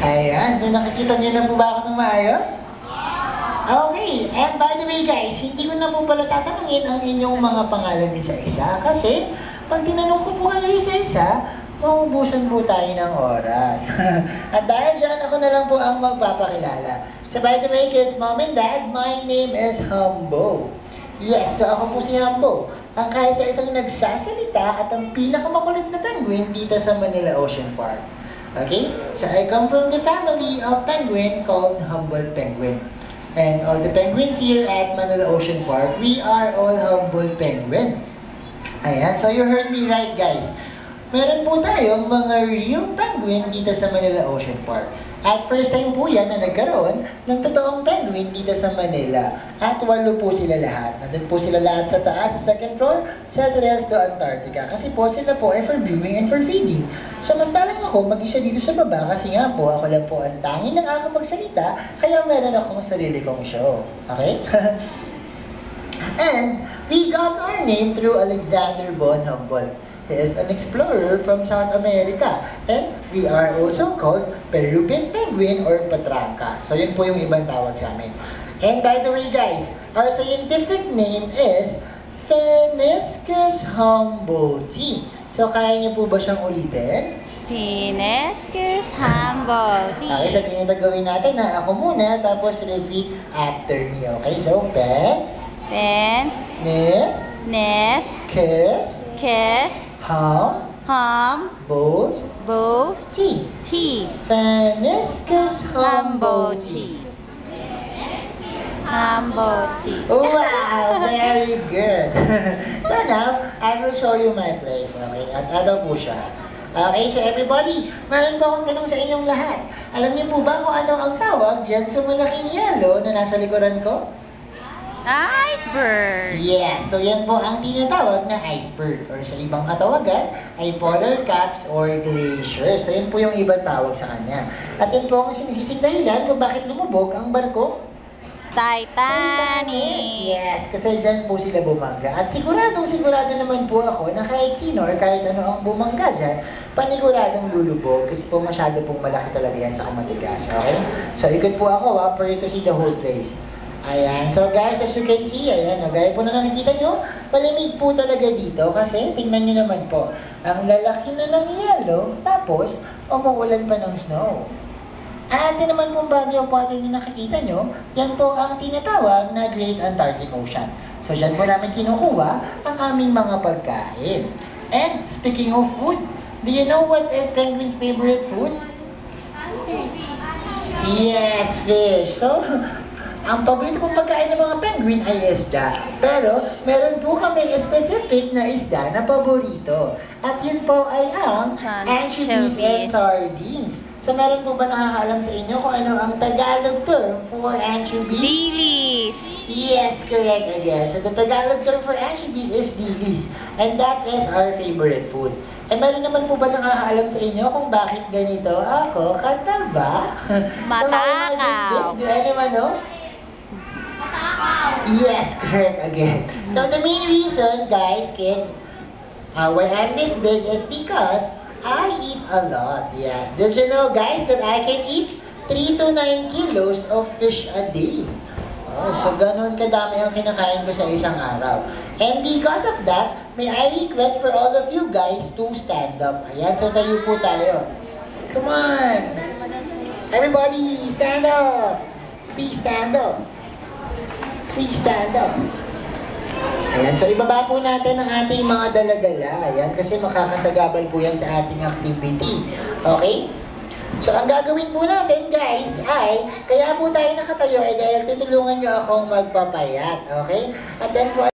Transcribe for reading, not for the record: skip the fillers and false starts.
Ayan, so nakikita niyo na po ba ako ng maayos? Okay, and by the way guys, hindi ko na po pala tatanungin ang inyong mga pangalan isa-isa kasi pag tinanong ko po kayo isa-isa, mauubusan po tayo ng oras. At dahil dyan, ako na lang po ang magpapakilala. So by the way kids, mom and dad, my name is Humbo. Yes, so ako po si Humbo, ang kaisa-isang nagsasalita at ang pinakamakulit na penguin dito sa Manila Ocean Park. Okay, so I come from the family of penguin called Humble Penguin. And all the penguins here at Manila Ocean Park, we are all humble penguin. Ayan, so you heard me right guys. Meron po tayong mga real penguin dito sa Manila Ocean Park. At first time po yan na nagkaroon ng totoong penguin dito sa Manila. At 8 po sila lahat. Nandun po sila lahat sa taas, sa second floor, sa trails to Antarctica. Kasi po sila po ay for viewing and for feeding. Samantalang ako mag-isa dito sa baba kasi nga po ako lang po ang tanging ng aking magsalita, kaya meron akong sarili kong show. Okay? And we got our name through Alexander von Humboldt. He is an explorer from South America. And we are also called Peruvian penguin or patranca. So yun po yung ibang tawag sa amin. And by the way guys, our scientific name is Pheniscus humboldti. So kaya niyo po ba siyang ulitin? Pheniscus humboldti. Okay, so ganito gawin natin na ako muna, tapos repeat after me. Okay, so Pheniscus humboldti. Pheniscus humboldti. Wow, very good. So now, I will show you my place. Okay, at ano po siya. Okay, so everybody, meron po akong tanong sa inyong lahat. Alam niyo po ba kung ano ang tawag dyan sa malaking yellow na nasa likuran ko? Iceberg. Yes, so yan po ang tinatawag na iceberg or sa ibang katawagan ay polar caps or glacier. So yan po yung ibang tawag sa kanya. At yan po ang sinisising dahilan kung bakit lumubog ang barko Titanic. Yes, kasi dyan po sila bumangga. At sigurado naman po ako na kahit sino or kahit ano ang bumangga dyan, paniguradong lulubog kasi po masyado pong malaki talaga yan sa kamatigas. Okay? So ikot po ako for you to see the whole place. Ayan. So guys, as you can see, ayan, gaya po na nakikita nyo, malamig po talaga dito kasi tingnan nyo naman po, ang lalaki na ng yellow, tapos umuulan pa ng snow. At din naman pong body of water na nakikita nyo, yan po ang tinatawag na Great Antarctic Ocean. So dyan po namin kinukuha ang aming mga pagkain. And speaking of food, do you know what is penguin's favorite food? Yes, fish. So, ang paborito kong pagkain ng mga penguin ay isda. Pero, meron po kami specific na isda na paborito. At yun po ay ang anchovies and sardines. So, meron po ba nakakaalam sa inyo kung ano ang Tagalog term for anchovies? Dilis. Yes, correct again. So, the Tagalog term for anchovies is dilis. And that is our favorite food. Eh, meron naman po ba nakakaalam sa inyo kung bakit ganito ako kataba? Matakaw. Do anyone knows? Yes, correct again. So the main reason, guys, kids, why I'm this big is because I eat a lot. Yes. Did you know, guys, that I can eat 3 to 9 kilos of fish a day? Oh, so ganun kadami ang kinakain ko sa isang araw. And because of that, may I request for all of you guys to stand up. Ayan, so tayo po tayo. Come on! Everybody, stand up! Please stand up! Please stand up. Ayan, so ibaba po natin ang ating mga dala-dala. Ayan, kasi makakasagabal po yan sa ating activity. Okay? So ang gagawin po natin guys ay, kaya po tayo nakatayo dahil tutulungan nyo akong magpapayat. Okay? At then po